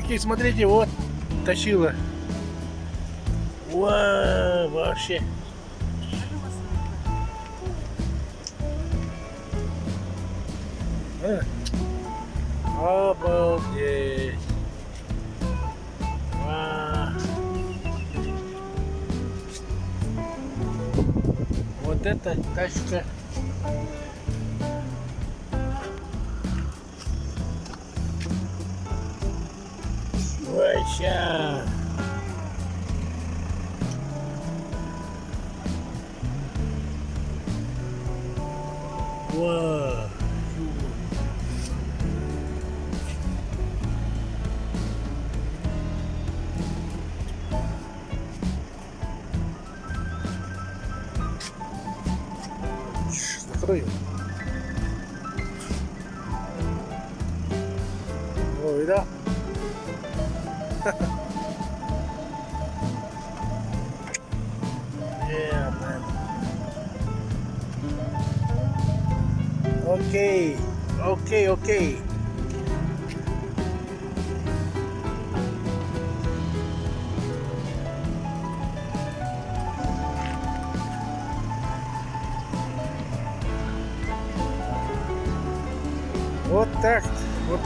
ребятки, смотрите, вот точила. Вау, вообще. Обалдеть. Вау. Вот эта тачка. Вообще. Вау. Закрою. Ой, да. Yeah, man. Okay, okay. Вот так, вот